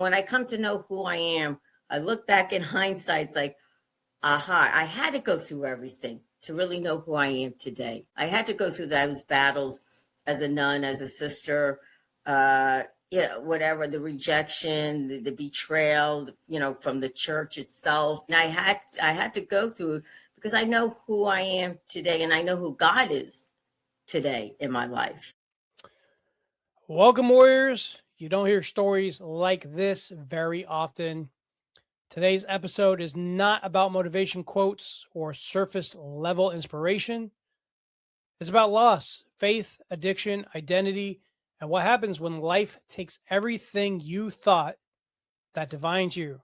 When I come to know who I am, I look back in hindsight, it's like, aha, I had to go through everything to really know who I am today. I had to go through those battles as a nun, as a sister, whatever, the rejection, the betrayal, from the church itself. And I had to go through it because I know who I am today and I know who God is today in my life. Welcome, warriors. You don't hear stories like this very often. Today's episode is not about motivation quotes or surface level inspiration. It's about loss, faith, addiction, identity, and what happens when life takes everything you thought that defines you.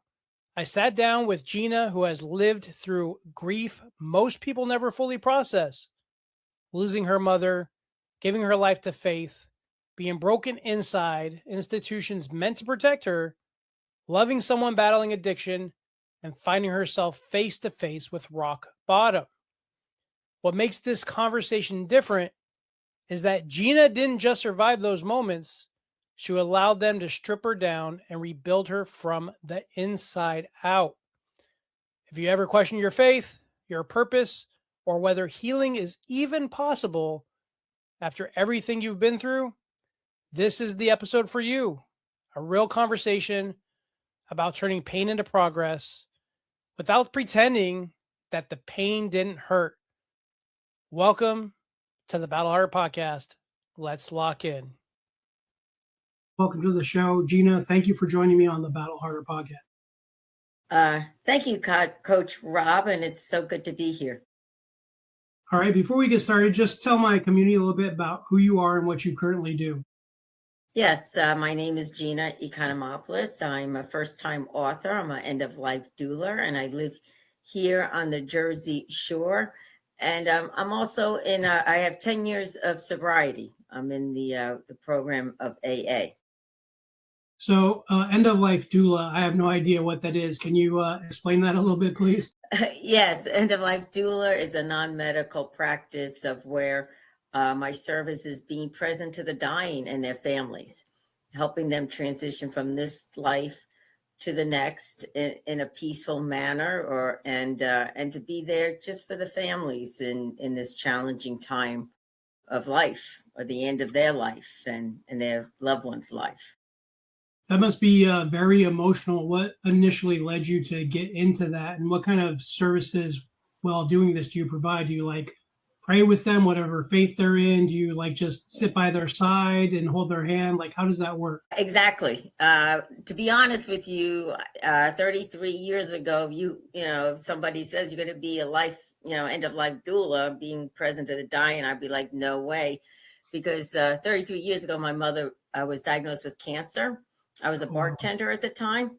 I sat down with Gina, who has lived through grief most people never fully process: losing her mother, giving her life to faith, being broken inside institutions meant to protect her, loving someone battling addiction, and finding herself face to face with rock bottom. What makes this conversation different is that Gina didn't just survive those moments, she allowed them to strip her down and rebuild her from the inside out. If you ever question your faith, your purpose, or whether healing is even possible after everything you've been through, this is the episode for you. A real conversation about turning pain into progress without pretending that the pain didn't hurt. Welcome to the Battle Heart Podcast. Let's lock in. Welcome to the show. Gina, thank you for joining me on the Battle Harder Podcast. Thank you, Coach Rob, and it's so good to be here. All right, before we get started, just tell my community a little bit about who you are and what you currently do. Yes, my name is Gina Economopoulos. I'm a first-time author. I'm an end-of-life doula, and I live here on the Jersey Shore. And I'm also I have 10 years of sobriety. I'm in the program of AA. So, end-of-life doula, I have no idea what that is. Can you explain that a little bit, please? Yes, end-of-life doula is a non-medical practice of where my service is being present to the dying and their families, helping them transition from this life to the next in a peaceful manner, and to be there just for the families in this challenging time of life, or the end of their life and their loved one's life. That must be very emotional. What initially led you to get into that, and what kind of services while doing this do you provide? Do you like pray with them, whatever faith they're in? Do you like just sit by their side and hold their hand? Like, how does that work? Exactly. To be honest with you, 33 years ago, if somebody says you're going to be a life, end of life doula, being present to the dying, I'd be like, no way. Because 33 years ago, my mother was diagnosed with cancer. I was a bartender at the time.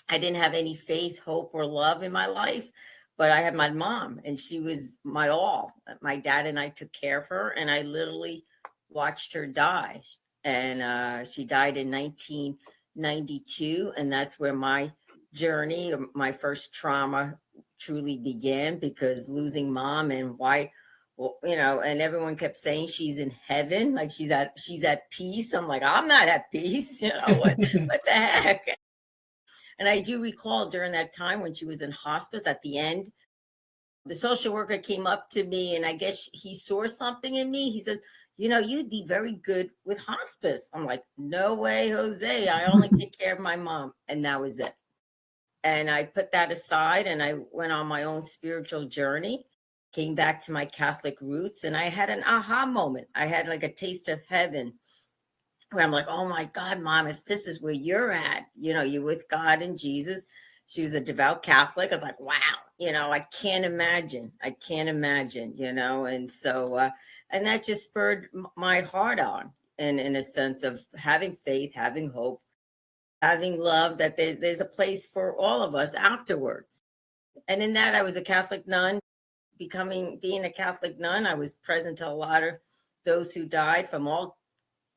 I didn't have any faith, hope, or love in my life, but I had my mom, and she was my all. My dad and I took care of her, and I literally watched her die. And she died in 1992, and that's where my journey, my first trauma truly began, because losing mom and why, and everyone kept saying she's in heaven, like she's at peace. I'm like, I'm not at peace, what the heck? And I do recall during that time when she was in hospice, at the end, the social worker came up to me, and I guess he saw something in me. He says, you'd be very good with hospice. I'm like, no way, Jose. I only take care of my mom. And that was it. And I put that aside, and I went on my own spiritual journey, came back to my Catholic roots, and I had an aha moment. I had like a taste of heaven, where I'm like, oh my God, Mom, if this is where you're at, you're with God and Jesus. She was a devout Catholic. I was like, wow, I can't imagine, and so, and that just spurred my heart on, in a sense of having faith, having hope, having love, that there's a place for all of us afterwards. And in that, I was a Catholic nun. Being a Catholic nun, I was present to a lot of those who died from all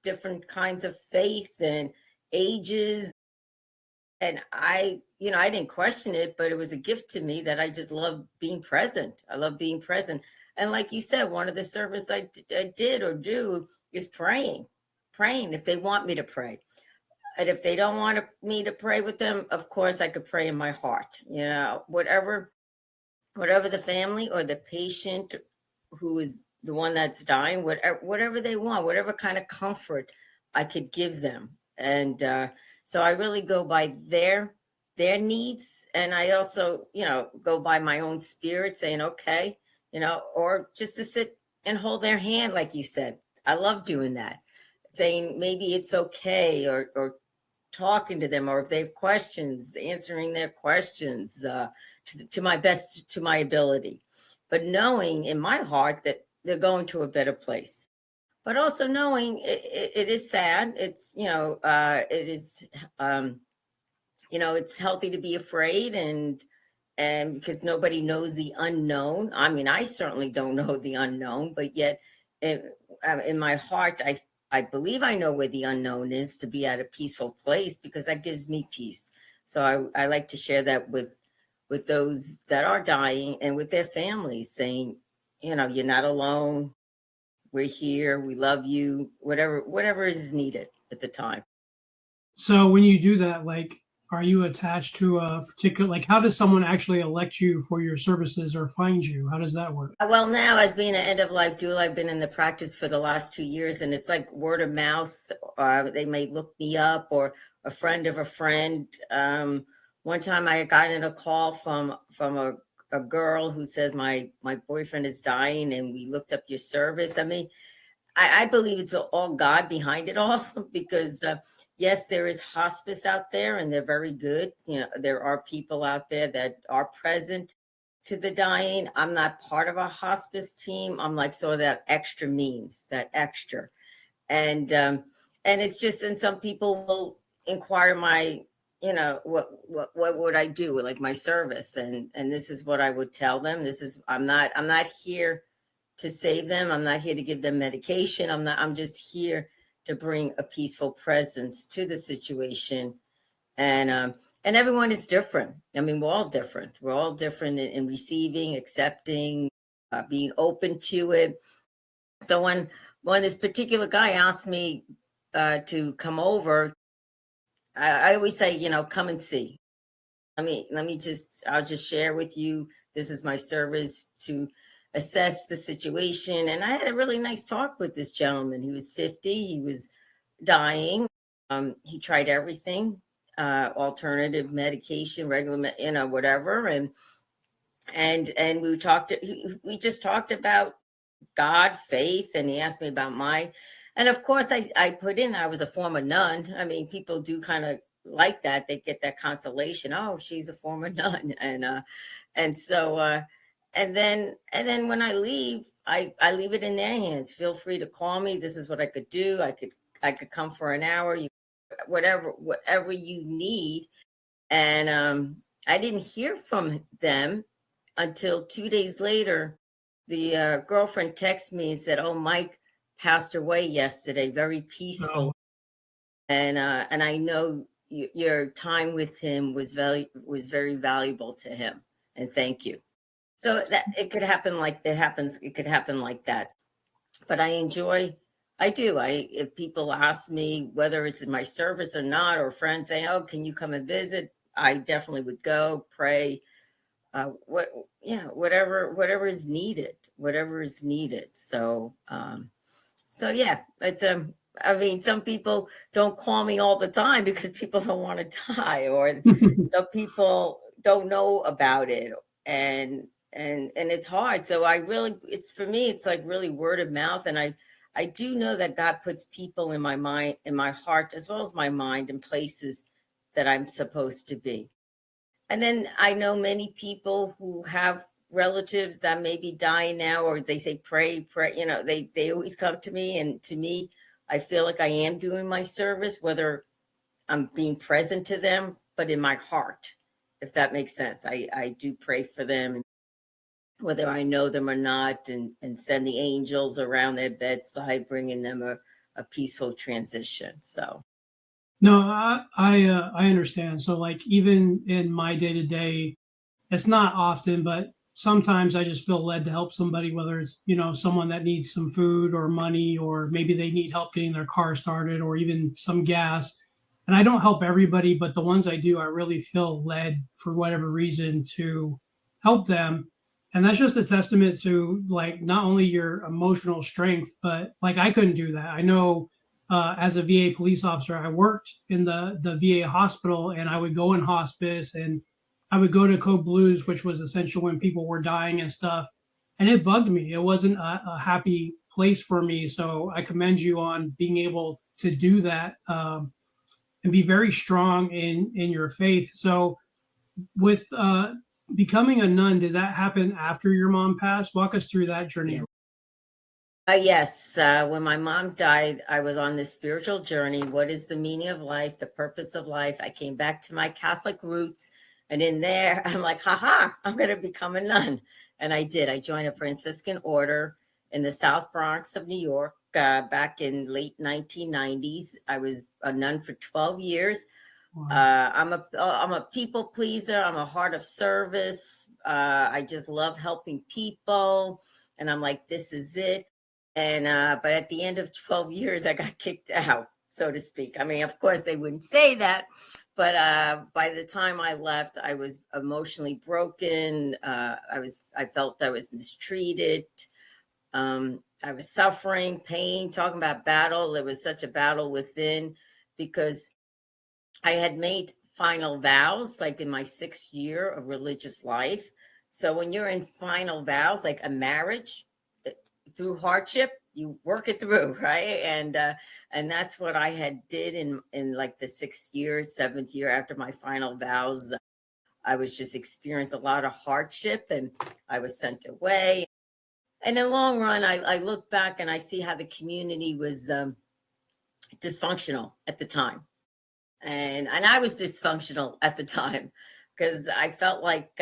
different kinds of faith and ages. And I didn't question it, but it was a gift to me that I just love being present. I love being present. And like you said, one of the service I did or do is praying if they want me to pray. And if they don't want me to pray with them, of course I could pray in my heart. Whatever the family or the patient who is the one that's dying, whatever they want, whatever kind of comfort I could give them. And so I really go by their needs. And I also, go by my own spirit saying, okay, or just to sit and hold their hand, like you said. I love doing that. Saying maybe it's okay, or talking to them, or if they have questions, answering their questions to my best, to my ability. But knowing in my heart that they're going to a better place. But also knowing it is sad. It's, it is, it's healthy to be afraid, and because nobody knows the unknown. I mean, I certainly don't know the unknown, but yet in my heart, I believe I know where the unknown is, to be at a peaceful place, because that gives me peace. So I like to share that with those that are dying and with their families, saying, you're not alone. We're here. We love you. Whatever is needed at the time. So when you do that, like, are you attached to a particular, like, how does someone actually elect you for your services or find you? How does that work? Well, now, as being an end of life doula, I've been in the practice for the last 2 years, and it's like word of mouth. They may look me up, or a friend of a friend. One time I got in a call from a girl who says my boyfriend is dying, and we looked up your service. I mean, I believe it's all God behind it all, because yes, there is hospice out there, and they're very good. There are people out there that are present to the dying. I'm not part of a hospice team. I'm like, so that extra means that extra. And it's just, and some people will inquire my, what would I do, like my service, and this is what I would tell them. I'm not here to save them. I'm not here to give them medication. I'm just here to bring a peaceful presence to the situation. And everyone is different. I mean, we're all different. We're all different in receiving, accepting, being open to it. So when this particular guy asked me to come over, I always say, come and see. I'll just share with you. This is my service to assess the situation. And I had a really nice talk with this gentleman. He was 50. He was dying. He tried everything, alternative medication, regular, whatever. And we just talked about God, faith, and he asked me about and of course I put in, I was a former nun. I mean, people do kind of like that. They get that consolation. Oh, she's a former nun. And so, and then when I leave, I leave it in their hands. Feel free to call me. This is what I could do. I could come for an hour, whatever you need. And I didn't hear from them until 2 days later. The girlfriend texted me and said, "Oh, Mike passed away yesterday. Very peaceful." Oh. And I know your time with him was very valuable to him. And thank you. So that it could happen like that happens. It could happen like that. But I do. If people ask me whether it's in my service or not, or friends saying, "Oh, can you come and visit?" I definitely would go, pray, whatever is needed, So yeah, it's I mean, some people don't call me all the time because people don't want to die, or some people don't know about it, and it's hard. So it's for me, it's like really word of mouth. And I do know that God puts people in my mind, in my heart, as well as my mind, in places that I'm supposed to be. And then I know many people who have relatives that may be dying now, or they say, pray, they always come to me. And to me, I feel like I am doing my service, whether I'm being present to them, but in my heart, if that makes sense. I do pray for them, whether I know them or not, and send the angels around their bedside, bringing them a peaceful transition. So. No, I understand. So like, even in my day to day, it's not often, but sometimes I just feel led to help somebody, whether it's, someone that needs some food or money, or maybe they need help getting their car started, or even some gas. and I don't help everybody, but the ones I do, I really feel led for whatever reason to help them. And that's just a testament to like not only your emotional strength, but like I couldn't do that. I know as a VA police officer, I worked in the VA hospital, and I would go in hospice, and I would go to code blues, which was essential when people were dying and stuff. And it bugged me. It wasn't a happy place for me. So I commend you on being able to do that, and be very strong in your faith. So with becoming a nun, did that happen after your mom passed? Walk us through that journey. Yeah. Yes, when my mom died, I was on this spiritual journey. What is the meaning of life, the purpose of life? I came back to my Catholic roots, and in there, I'm like, haha, I'm going to become a nun. And I did. I joined a Franciscan order in the South Bronx of New York back in late 1990s. I was a nun for 12 years. Wow. I'm a people pleaser. I'm a heart of service. I just love helping people, and I'm like, this is it. And but at the end of 12 years, I got kicked out, so to speak. I mean, of course, they wouldn't say that, but by the time I left, I was emotionally broken. I felt I was mistreated. I was suffering pain. Talking about battle, there was such a battle within because I had made final vows like in my 6th year of religious life. So when you're in final vows, like a marriage, through hardship, you work it through, right? And that's what I had did in like the 6th year, 7th year after my final vows. I was just experienced a lot of hardship, and I was sent away. And in the long run, I look back and I see how the community was dysfunctional at the time. And I was dysfunctional at the time because I felt like,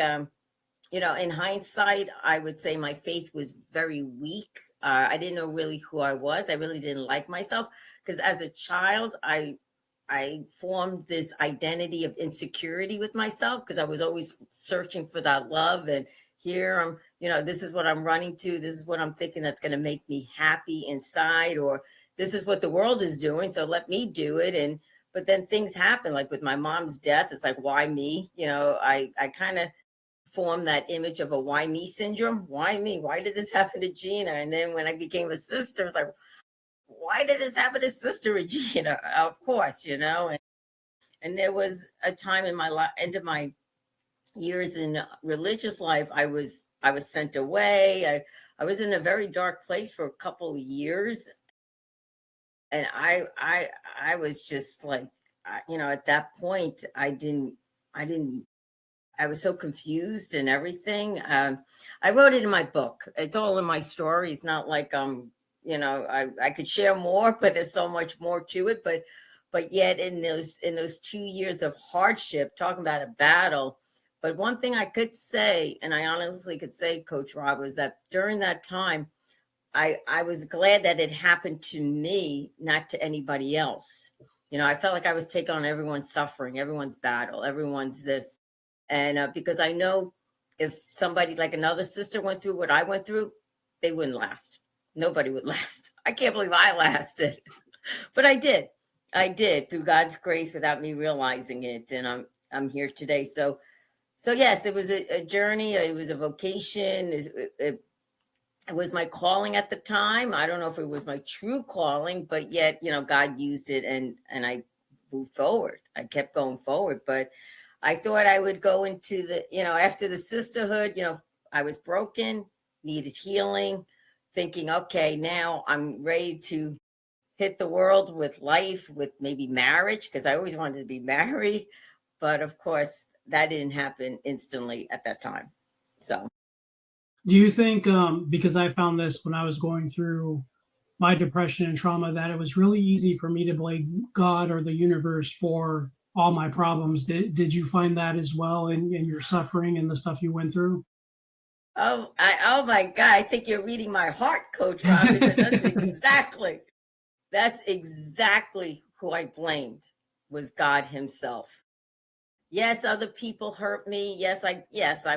in hindsight, I would say my faith was very weak. I didn't know really who I was. I really didn't like myself because as a child, I formed this identity of insecurity with myself because I was always searching for that love. And here this is what I'm running to. This is what I'm thinking that's going to make me happy inside, or this is what the world is doing, so let me do it. But then things happen, like with my mom's death. It's like, why me? I kind of formed that image of a why me syndrome. Why me? Why did this happen to Gina? And then when I became a sister, it's like, why did this happen to Sister Regina? Of course, And there was a time in my end of my years in religious life, I was sent away. I was in a very dark place for a couple of years, and I was just like, at that point, I was so confused and everything. I wrote it in my book. It's all in my story. It's not like I could share more, but there's so much more to it. But yet in those 2 years of hardship, talking about a battle. But one thing I could say, and I honestly could say, Coach Rob, was that during that time, I was glad that it happened to me, not to anybody else. I felt like I was taking on everyone's suffering, everyone's battle, everyone's this. And because I know if somebody like another sister went through what I went through, they wouldn't last. Nobody would last. I can't believe I lasted, but I did. I did through God's grace without me realizing it. And I'm here today. So yes, it was a journey. It was a vocation. It was my calling at the time. I don't know if it was my true calling, but yet, God used it, and I moved forward. I kept going forward, but I thought I would go into after the sisterhood, I was broken, needed healing, thinking, okay, now I'm ready to hit the world with life, with maybe marriage, because I always wanted to be married. But of course, that didn't happen instantly at that time. So. Do you think, because I found this when I was going through my depression and trauma, that it was really easy for me to blame God or the universe for all my problems? Did you find that as well in your suffering and the stuff you went through? Oh my God! I think you're reading my heart, Coach Rob, because that's exactly who I blamed, was God Himself. Yes, other people hurt me. Yes, I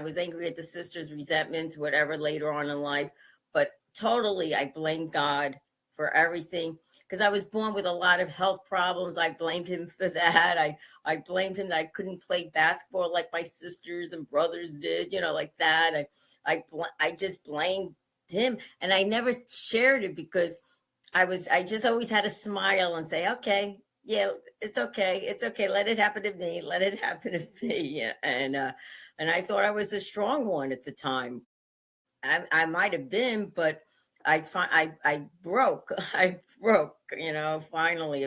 was angry at the sisters' resentments, whatever, later on in life. But totally, I blame God for everything because I was born with a lot of health problems. I blamed him for that. I blamed him that I couldn't play basketball like my sisters and brothers did, like that. I just blamed him, and I never shared it because I just always had to smile and say, okay, yeah, it's okay. It's okay. Let it happen to me. Let it happen to me. Yeah. And I thought I was a strong one at the time. I might have been, but I broke. I broke, finally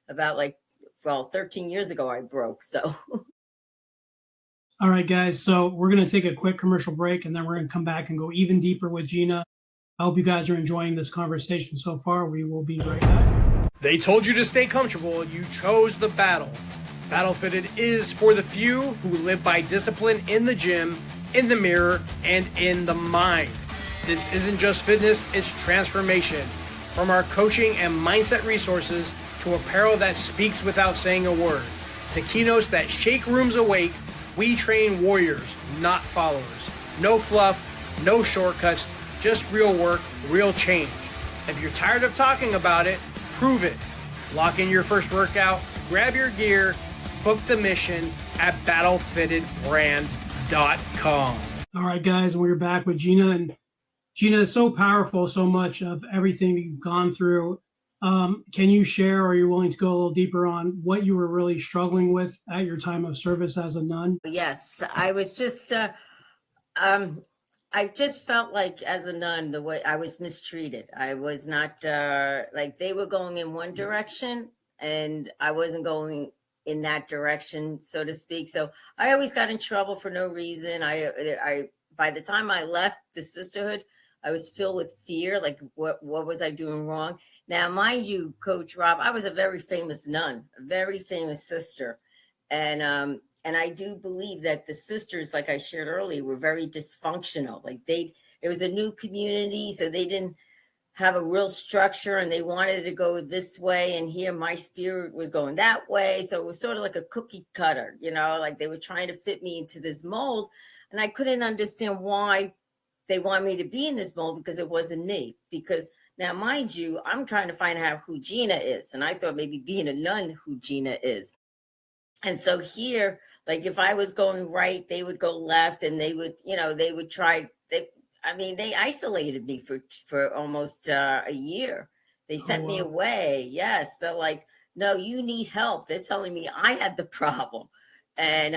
about like, well, 13 years ago, I broke. So, All right, guys. So we're going to take a quick commercial break and then we're going to come back and go even deeper with Gina. I hope you guys are enjoying this conversation so far. We will be right back. They told you to stay comfortable. You chose the battle. Battle Fitted is for the few who live by discipline in the gym, in the mirror, and in the mind. This isn't just fitness, it's transformation. From our coaching and mindset resources to apparel that speaks without saying a word, to keynotes that shake rooms awake, we train warriors, not followers. No fluff, no shortcuts, just real work, real change. If you're tired of talking about it, prove it. Lock in your first workout, grab your gear, book the mission at battlefittedbrand.com. All right, guys, we're back with Gina. And Gina is so powerful, so much of everything that you've gone through. Can you share, or are you willing to go a little deeper on what you were really struggling with at your time of service as a nun? yes, I was just, I just felt like as a nun, the way I was mistreated. I was not like they were going in one direction and I wasn't going in that direction, so to speak. So I always got in trouble for no reason. I by the time I left the sisterhood, I was filled with fear. Like, what was I doing wrong? Now, mind you, Coach Rob, I was a very famous nun, a very famous sister. And I do believe that the sisters, like I shared earlier, were very dysfunctional. Like it was a new community, so they didn't have a real structure and they wanted to go this way. And here my spirit was going that way. So it was sort of like a cookie cutter, like they were trying to fit me into this mold. And I couldn't understand why they want me to be in this mold because it wasn't me. Because now, mind you, I'm trying to find out who Gina is. And I thought maybe being a nun, who Gina is. And so here, like if I was going right, they would go left and they would try. They isolated me for almost a year. They sent me away. Yes. They're like, no, you need help. They're telling me I had the problem. And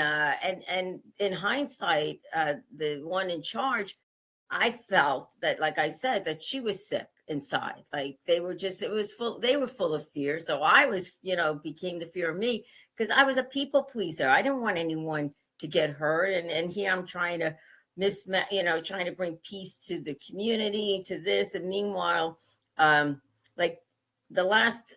in hindsight, the one in charge, I felt that, like I said, that she was sick inside. Like they were full of fear. So I was, became the fear of me because I was a people pleaser. I didn't want anyone to get hurt. And here I'm trying to trying to bring peace to the community, to this. And meanwhile, like the last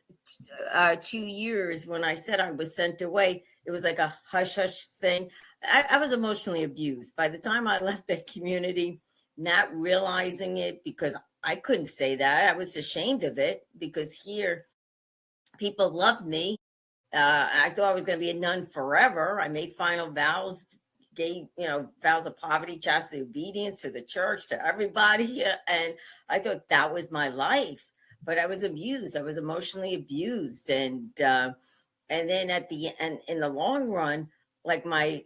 2 years when I said I was sent away, it was like a hush hush thing. I was emotionally abused. By the time I left the community, not realizing it because I couldn't say that. I was ashamed of it because here people loved me. I thought I was going to be a nun forever. I made final vows, gave, vows of poverty, chastity, obedience to the church, to everybody. And I thought that was my life, but I was abused. I was emotionally abused. And then at the end, in the long run, like my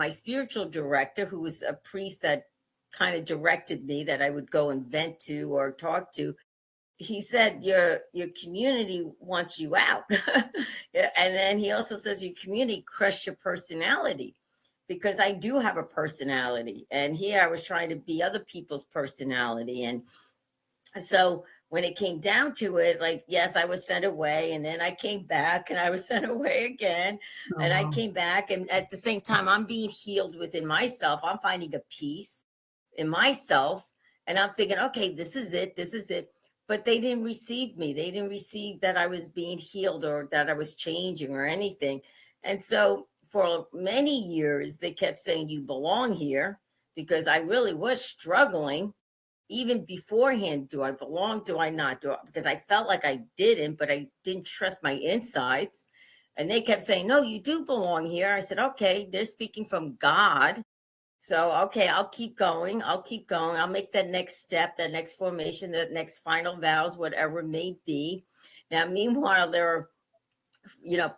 spiritual director, who was a priest that kind of directed me that I would go and vent to or talk to, he said, your community wants you out. And then he also says your community crushed your personality, because I do have a personality. And here I was trying to be other people's personality. And so when it came down to it, like, yes, I was sent away, and then I came back and I was sent away again. And I came back, and at the same time, I'm being healed within myself. I'm finding a peace in myself. And I'm thinking, okay, this is it. This is it. But they didn't receive me. They didn't receive that I was being healed or that I was changing or anything. And so for many years, they kept saying, you belong here, because I really was struggling. Even beforehand, do I belong? Do I not? Because I felt like I didn't, but I didn't trust my insides. And they kept saying, no, you do belong here. I said, okay, they're speaking from God. So, okay, I'll keep going. I'll make that next step, that next formation, that next final vows, whatever it may be. Now, meanwhile, there are,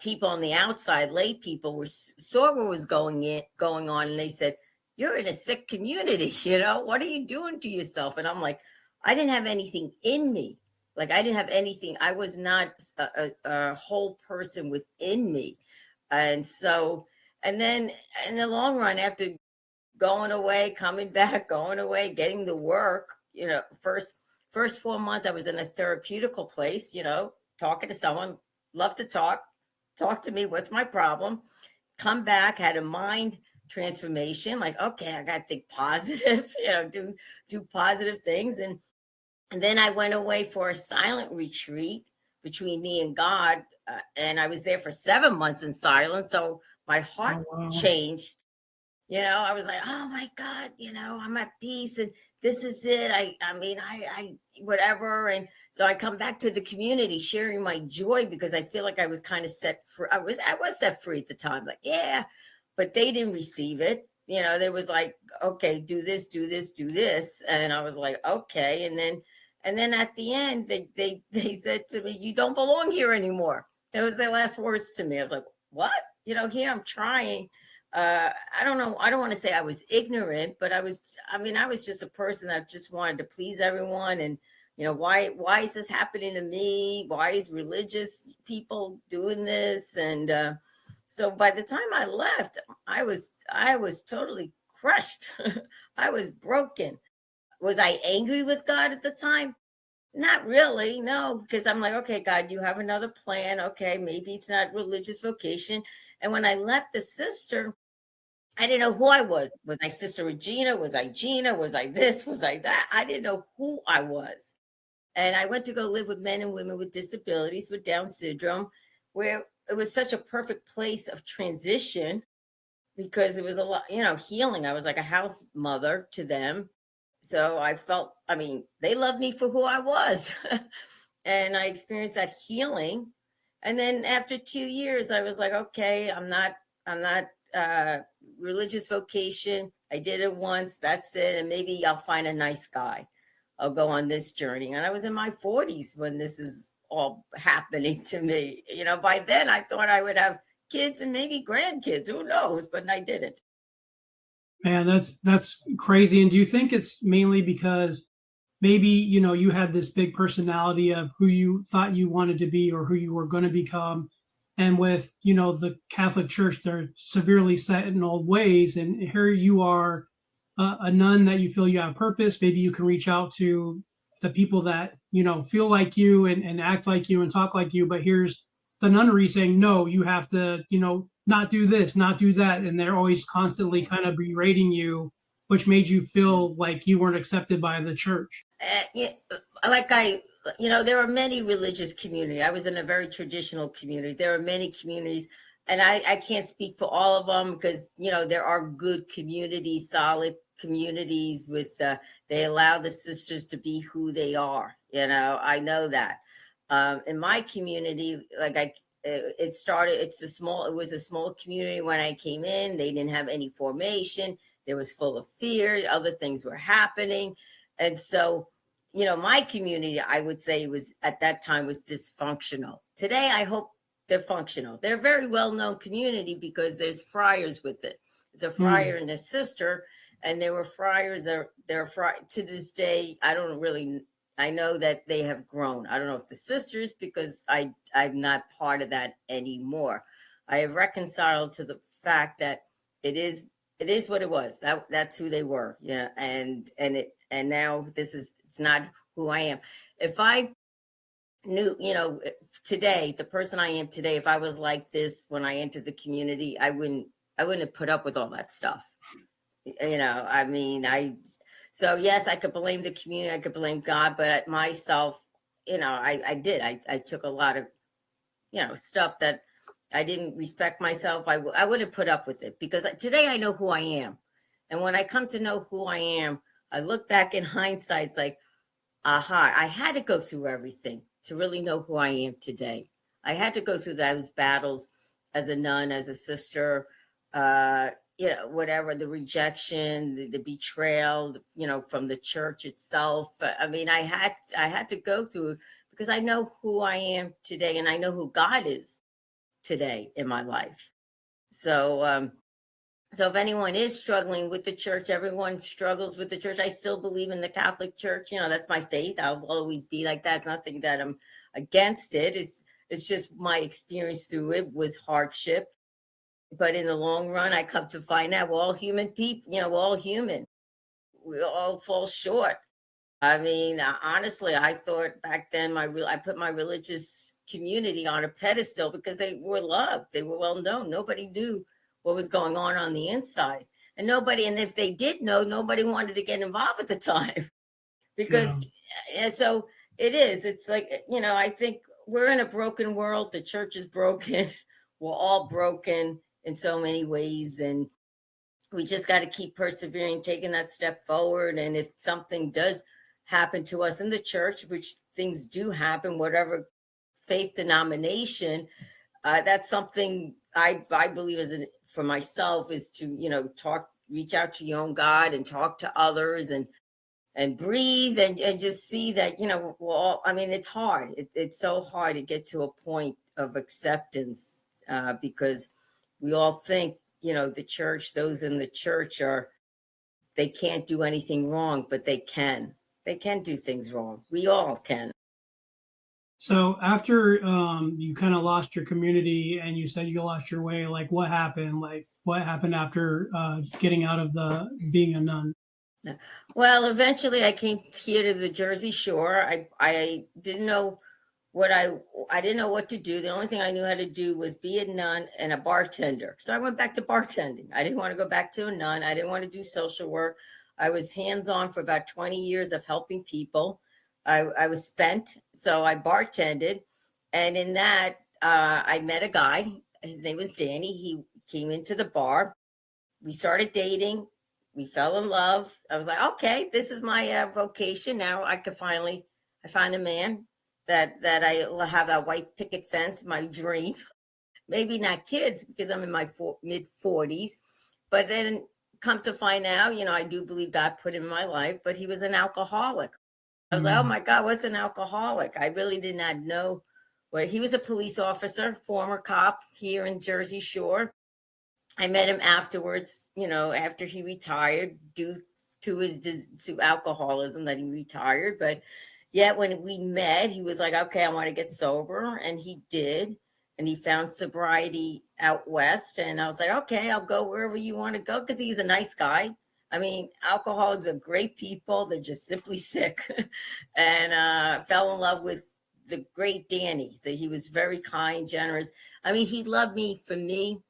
people on the outside, lay people, saw what was going on, and they said, "You're in a sick community. What are you doing to yourself?" And I'm like, I didn't have anything in me. Like, I didn't have anything. I was not a whole person within me. And so, and then in the long run, after going away, coming back, going away, getting the work, first 4 months I was in a therapeutical place, talking to someone, love to talk to me, what's my problem? Come back, had a mind transformation, like, okay, I got to think positive, do positive things. And then I went away for a silent retreat between me and God. And I was there for 7 months in silence. So my heart Oh, wow. changed. I was like, oh my God, I'm at peace and this is it. I whatever. And so I come back to the community sharing my joy because I feel like I was kind of set free. I was set free at the time, like, yeah, but they didn't receive it. There was like, okay, do this, do this, do this. And I was like, okay. And then at the end, they said to me, "You don't belong here anymore." That was their last words to me. I was like, what? Here I'm trying. I don't know. I don't want to say I was ignorant, but I was just a person that just wanted to please everyone. And, why is this happening to me? Why is religious people doing this? And so by the time I left, I was totally crushed. I was broken. Was I angry with God at the time? Not really, no, because I'm like, okay, God, you have another plan. Okay, maybe it's not religious vocation. And when I left the sister, I didn't know who I was. Was I Sister Regina? Was I Gina? Was I this? Was I that? I didn't know who I was. And I went to go live with men and women with disabilities with Down syndrome, where it was such a perfect place of transition because it was a lot, healing. I was like a house mother to them. So I felt, they loved me for who I was. And I experienced that healing. And then after 2 years, I was like, okay, I'm not religious vocation. I did it once, that's it. And maybe I'll find a nice guy. I'll go on this journey. And I was in my 40s when this is all happening to me. By then I thought I would have kids and maybe grandkids. Who knows? But I didn't. Man, that's crazy. And do you think it's mainly because maybe, you had this big personality of who you thought you wanted to be or who you were going to become? And with, the Catholic Church, they're severely set in old ways. And here you are, a nun that you feel you have purpose. Maybe you can reach out to the people that, feel like you and act like you and talk like you. But here's the nunnery saying, no, you have to, not do this, not do that. And they're always constantly kind of berating you, which made you feel like you weren't accepted by the church. Yeah, there are many religious communities. I was in a very traditional community. There are many communities, and I can't speak for all of them because, there are good communities, solid communities with, they allow the sisters to be who they are. I know that. In my community, it was a small community when I came in. They didn't have any formation. It was full of fear. Other things were happening. And so, my community, I would say was at that time was dysfunctional. Today, I hope they're functional. They're a very well-known community because there's friars with it. It's a friar and a sister, and there were friars. To this day, I know that they have grown. I don't know if the sisters, because I'm not part of that anymore. I have reconciled to the fact that it is what it was. That's who they were. Yeah. And now it's not who I am. If I knew, today, the person I am today, if I was like this when I entered the community, I wouldn't have put up with all that stuff. So yes, I could blame the community, I could blame God, but myself, I did. I took a lot of, stuff that I didn't respect myself. I wouldn't put up with it because today I know who I am. And when I come to know who I am, I look back in hindsight, it's like, aha, I had to go through everything to really know who I am today. I had to go through those battles as a nun, as a sister, whatever, the rejection, the betrayal, from the church itself. I had to go through it because I know who I am today and I know who God is today in my life. So if anyone is struggling with the church, everyone struggles with the church. I still believe in the Catholic Church. That's my faith. I'll always be like that. Nothing that I'm against it. It's just my experience through it was hardship. But in the long run, I come to find out we're all human people. We're all human. We all fall short. I mean, honestly, I thought back then I put my religious community on a pedestal because they were loved. They were well known. Nobody knew what was going on the inside. And if they did know, nobody wanted to get involved at the time because so it is. It's like, I think we're in a broken world. The church is broken. We're all broken in so many ways. And we just got to keep persevering, taking that step forward. And if something does happen to us in the church, which things do happen, whatever faith denomination, that's something I believe for myself is to, reach out to your own God and talk to others and breathe and just see that, well, I mean, it's hard. It's so hard to get to a point of acceptance because we all think, the church, those in the church they can't do anything wrong, but they can. They can do things wrong. We all can. So after you kind of lost your community and you said you lost your way, like what happened? Like what happened after getting out of being a nun? Well, eventually I came here to the Jersey Shore. I didn't know I didn't know what to do. The only thing I knew how to do was be a nun and a bartender. So I went back to bartending. I didn't want to go back to a nun. I didn't want to do social work. I was hands-on for about 20 years of helping people. I was spent, so I bartended. And in that, I met a guy. His name was Danny. He came into the bar. We started dating. We fell in love. I was like, okay, this is my vocation. Now I find a man that I have that white picket fence, my dream. Maybe not kids because I'm in my mid 40s, but then come to find out, I do believe God put him in my life, but he was an alcoholic. I was like, oh my God, what's an alcoholic? I really did not know what he was. A police officer, former cop here in Jersey Shore. I met him afterwards, after he retired due to alcoholism that he retired. But yet when we met, he was like, okay, I want to get sober. And he did. And he found sobriety out west. And I was like, okay, I'll go wherever you want to go, because he's a nice guy. I mean, alcoholics are great people. They're just simply sick. And fell in love with the great Danny. That he was very kind, generous. I mean, he loved me for me.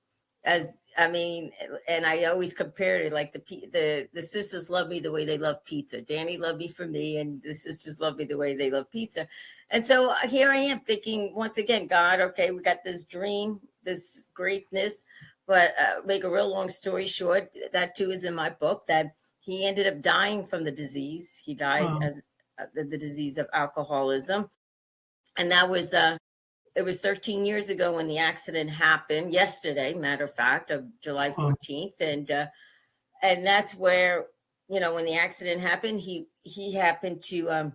And I always compared it like the sisters love me the way they love pizza. Danny loved me for me, and the sisters love me the way they love pizza. And so here I am thinking once again, God, okay, we got this dream, this greatness, but make a real long story short, that too is in my book, that he ended up dying from the disease. He died as the disease of alcoholism, and that was it was 13 years ago when the accident happened. Yesterday, matter of fact, of July 14th, and that's where, when the accident happened, he happened to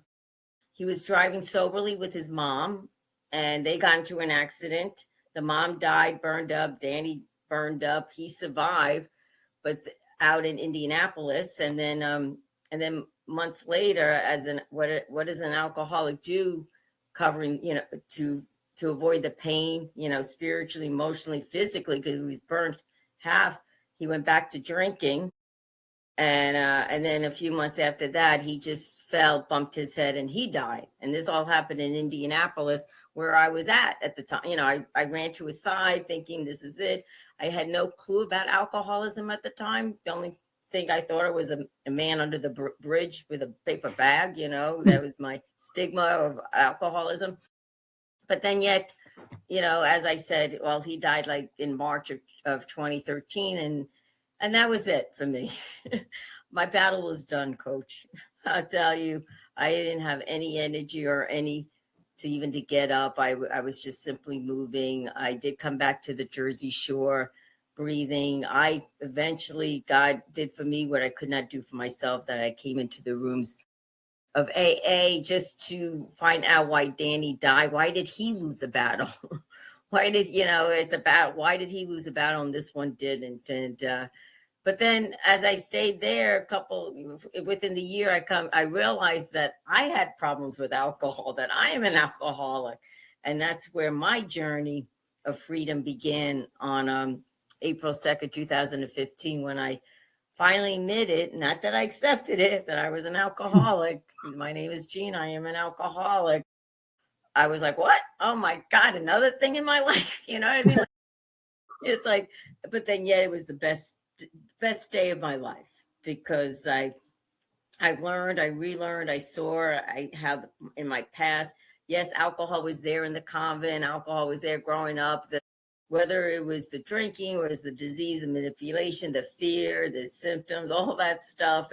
he was driving soberly with his mom, and they got into an accident. The mom died, burned up. Danny burned up. He survived, but out in Indianapolis, and then months later, what does an alcoholic do, covering to avoid the pain, spiritually, emotionally, physically, because he was burnt half. He went back to drinking. And then a few months after that, he just fell, bumped his head, and he died. And this all happened in Indianapolis, where I was at the time. I ran to his side thinking this is it. I had no clue about alcoholism at the time. The only thing I thought it was a man under the bridge with a paper bag. That was my stigma of alcoholism. But then yet, as I said, well, he died like in March of 2013. And that was it for me. My battle was done, Coach. I'll tell you, I didn't have any energy or to even to get up. I was just simply moving. I did come back to the Jersey Shore, breathing. I eventually, God did for me what I could not do for myself, that I came into the rooms of AA just to find out why Danny died. Why did he lose the battle? Why did, it's about why did he lose the battle and this one didn't? And but then as I stayed there within the year, I realized that I had problems with alcohol, that I am an alcoholic. And that's where my journey of freedom began on April 2nd, 2015, when I finally admitted, not that I accepted it, that I was an alcoholic. My name is Gina. I am an alcoholic. I was like, what? Oh my God, another thing in my life. You know what I mean? It's like, but then yet it was the best day of my life, because I've learned, I relearned, I saw, I have in my past. Yes, alcohol was there in the convent. Alcohol was there growing up. Whether it was the drinking or it was the disease, the manipulation, the fear, the symptoms, all that stuff.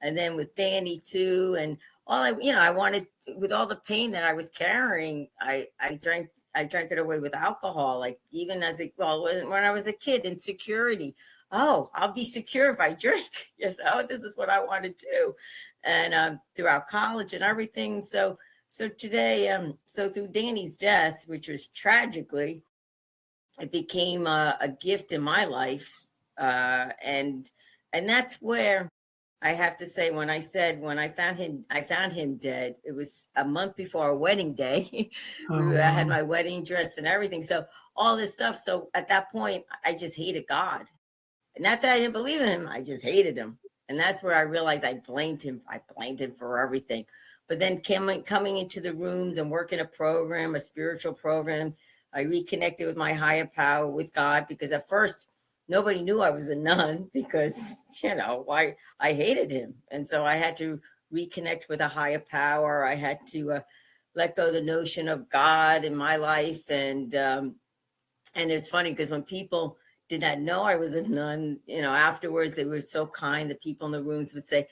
And then with Danny too. And I wanted, with all the pain that I was carrying, I drank it away with alcohol. Like even when I was a kid, insecurity. Oh, I'll be secure if I drink, this is what I want to do. And throughout college and everything. So today, so through Danny's death, which was tragically, it became a gift in my life. And that's where I have to say, when I found him dead, it was a month before our wedding day. I had my wedding dress and everything. So all this stuff. So at that point, I just hated God. Not that I didn't believe in him, I just hated him. And that's where I realized I blamed him. I blamed him for everything. But then coming into the rooms and working a program, a spiritual program, I reconnected with my higher power, with God, because at first nobody knew I was a nun, because, I hated him. And so I had to reconnect with a higher power. I had to let go of the notion of God in my life. And it's funny because when people did not know I was a nun, afterwards, they were so kind. The people in the rooms would say,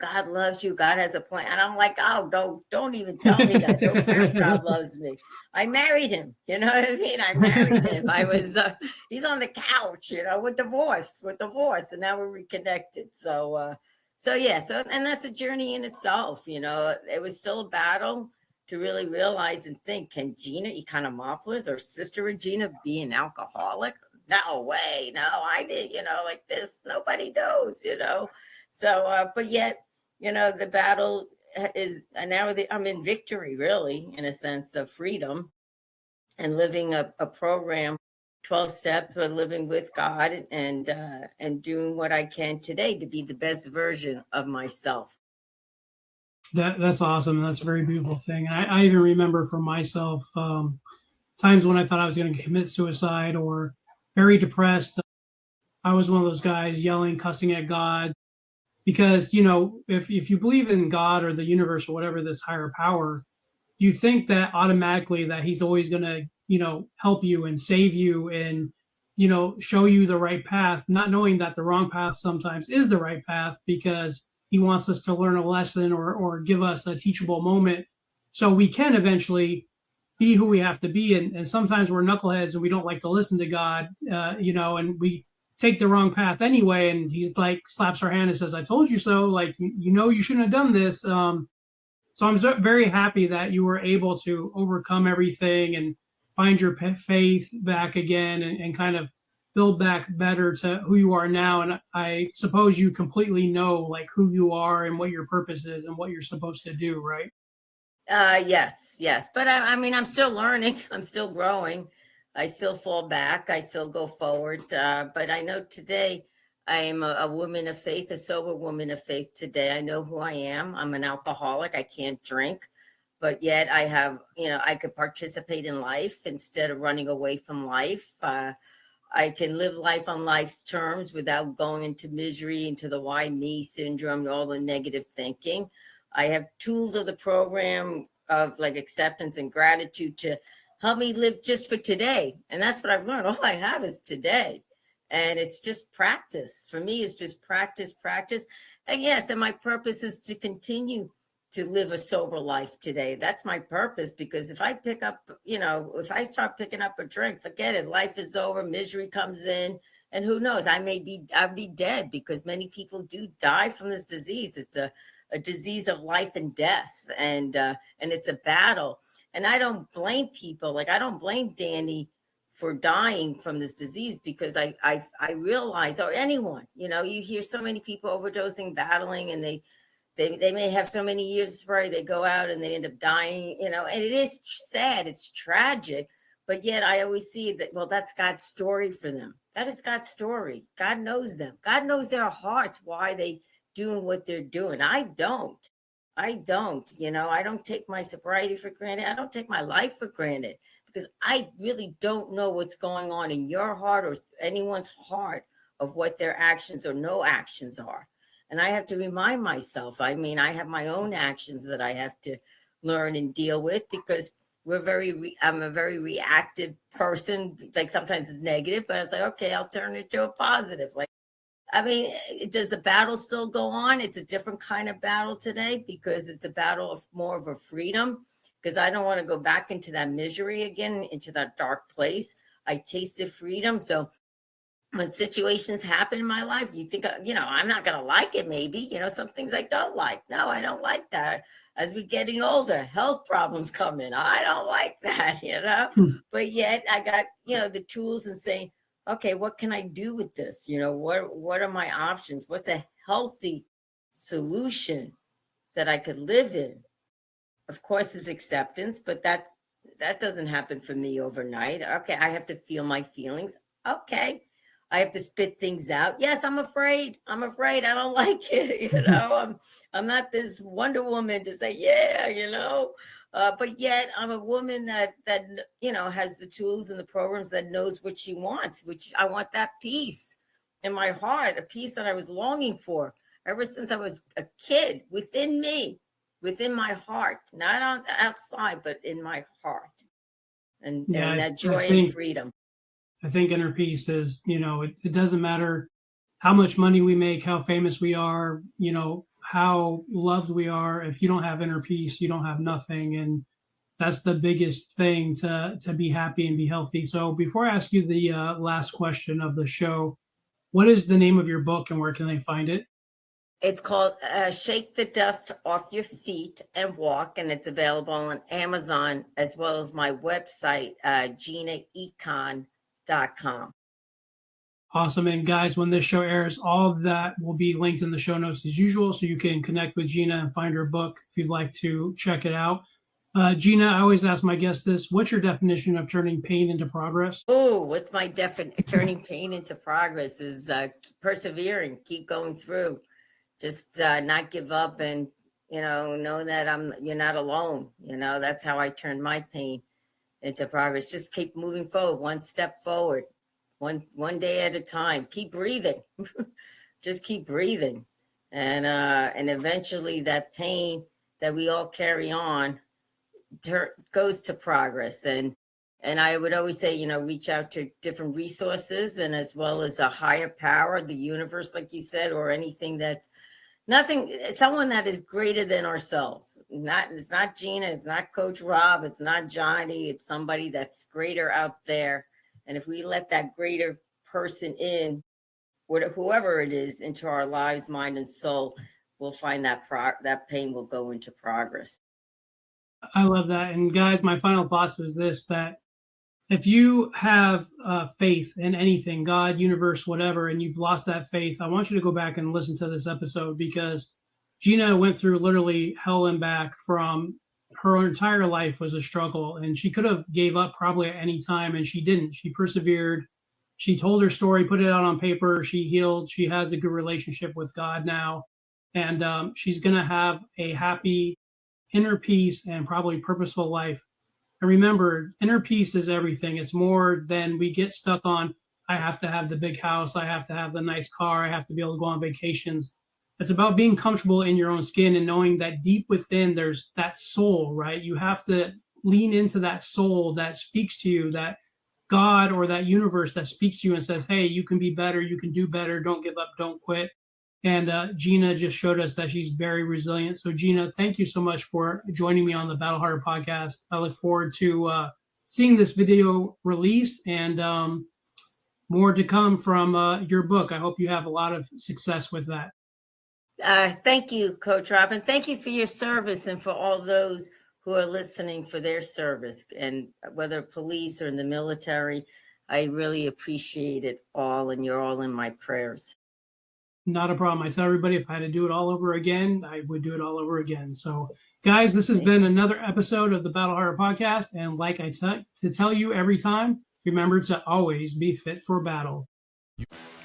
God loves you. God has a plan. And I'm like, oh, don't even tell me that. Don't care, God loves me. I married him. You know what I mean? I married him. I was, he's on the couch, with divorce. And now we're reconnected. So and that's a journey in itself. It was still a battle to really realize and think, can Gina Economopoulos, or Sister Regina, be an alcoholic? No way. No, I did, like this. Nobody knows, So, but yet, the battle is, and now I'm in victory, really, in a sense of freedom, and living a program, 12 steps for living with God, and doing what I can today to be the best version of myself. That's awesome. That's a very beautiful thing. I even remember for myself, times when I thought I was going to commit suicide or very depressed. I was one of those guys yelling, cussing at God, because, if you believe in God or the universe or whatever, this higher power, you think that automatically that he's always going to, help you and save you and, show you the right path, not knowing that the wrong path sometimes is the right path, because he wants us to learn a lesson or give us a teachable moment so we can eventually be who we have to be. And sometimes we're knuckleheads and we don't like to listen to God, and we take the wrong path anyway. And he's like, slaps our hand and says, I told you so. Like, you shouldn't have done this. So I'm very happy that you were able to overcome everything and find your faith back again, and kind of build back better to who you are now. And I suppose you completely know like who you are and what your purpose is and what you're supposed to do, right? Yes. But I mean, I'm still learning. I'm still growing. I still fall back. I still go forward. But I know today I am a woman of faith, a sober woman of faith today. I know who I am. I'm an alcoholic. I can't drink, but yet I have, I could participate in life instead of running away from life. I can live life on life's terms without going into misery, into the why me syndrome, all the negative thinking. I have tools of the program of like acceptance and gratitude to help me live just for today. And that's what I've learned. All I have is today. And it's just practice. For me, it's just practice. And yes, and my purpose is to continue to live a sober life today. That's my purpose, because if I pick up, if I start picking up a drink, forget it. Life is over, misery comes in, and who knows, I'll be dead, because many people do die from this disease. It's a a disease of life and death, and it's a battle. And I don't blame people. Like, I don't blame Danny for dying from this disease, because I realize, or anyone, you hear so many people overdosing, battling, and they may have so many years of sobriety, they go out and they end up dying, and it is sad, it's tragic. But yet I always see that, well, that's God's story for them. That is God's story. God knows them. God knows their hearts, why they doing what they're doing. I don't. I don't take my sobriety for granted. I don't take my life for granted, because I really don't know what's going on in your heart or anyone's heart, of what their actions or no actions are. And I have to remind myself, I have my own actions that I have to learn and deal with, because I'm a very reactive person. Like, sometimes it's negative, but it's like, okay, I'll turn it to a positive. Like, does the battle still go on? It's a different kind of battle today, because it's a battle of more of a freedom, because I don't want to go back into that misery again, into that dark place. I tasted freedom. So when situations happen in my life, you think, I'm not going to like it, maybe, some things I don't like. No, I don't like that. As we're getting older, health problems come in. I don't like that, But yet I got, the tools, and saying, okay, what can I do with this? What are my options? What's a healthy solution that I could live in? Of course, is acceptance, but that doesn't happen for me overnight. Okay, I have to feel my feelings. Okay, I have to spit things out. Yes, I'm afraid. I don't like it. I'm not this Wonder Woman to say, yeah. But yet I'm a woman that has the tools and the programs, that knows what she wants, which I want that peace in my heart, a peace that I was longing for ever since I was a kid, within me, within my heart, not on the outside, but in my heart, and that joy and freedom. I think inner peace is, it doesn't matter how much money we make, how famous we are, how loved we are. If you don't have inner peace, you don't have nothing. And that's the biggest thing to be happy and be healthy. So before I ask you the last question of the show, what is the name of your book and where can they find it? It's called Shake the Dust Off Your Feet and Walk, and it's available on Amazon, as well as my website, GinaEcon.com. Awesome. And guys, when this show airs, all of that will be linked in the show notes as usual, so you can connect with Gina and find her book if you'd like to check it out. Gina, I always ask my guests this: what's your definition of turning pain into progress? Oh, what's my turning pain into progress is persevering, keep going through, just not give up, and know that you're not alone. That's how I turned my pain into progress. Just keep moving forward, one step forward, one day at a time. Keep breathing. Just keep breathing, and eventually that pain that we all carry on goes to progress. And I would always say, reach out to different resources, and as well as a higher power, the universe, like you said, or anything that's someone that is greater than ourselves. It's not Gina, it's not Coach Rob, it's not Johnny, it's somebody that's greater out there. And if we let that greater person in, whoever it is, into our lives, mind and soul, we'll find that pain will go into progress. I love that. And guys, my final thoughts is this: that if you have faith in anything, God, universe, whatever, and you've lost that faith, I want you to go back and listen to this episode, because Gina went through literally hell and back. From her entire life was a struggle, and she could have gave up probably at any time, and she didn't. She persevered. She told her story, put it out on paper. She healed. She has a good relationship with God now, and she's going to have a happy inner peace and probably purposeful life. And remember, inner peace is everything. It's more than we get stuck on. I have to have the big house. I have to have the nice car. I have to be able to go on vacations. It's about being comfortable in your own skin and knowing that deep within there's that soul, right? You have to lean into that soul that speaks to you, that God or that universe that speaks to you and says, hey, you can be better. You can do better. Don't give up. Don't quit. And Gina just showed us that she's very resilient. So Gina, thank you so much for joining me on the Battle Harder podcast. I look forward to seeing this video release, and more to come from your book. I hope you have a lot of success with that. Thank you, Coach Rob, and thank you for your service and for all those who are listening for their service, and whether police or in the military. I really appreciate it all, and you're all in my prayers. Not a problem. I tell everybody if I had to do it all over again, I would do it all over again. So, guys, this has been another episode of the Battle Harder podcast. And like I tell you every time, remember to always be fit for battle.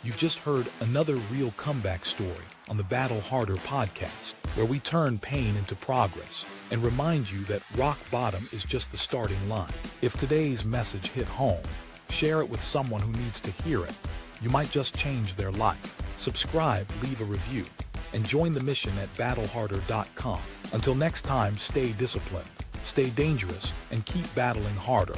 You've just heard another real comeback story on the Battle Harder podcast, where we turn pain into progress and remind you that rock bottom is just the starting line. If today's message hit home, share it with someone who needs to hear it. You might just change their life. Subscribe, leave a review, and join the mission at battleharder.com. Until next time, stay disciplined, stay dangerous, and keep battling harder.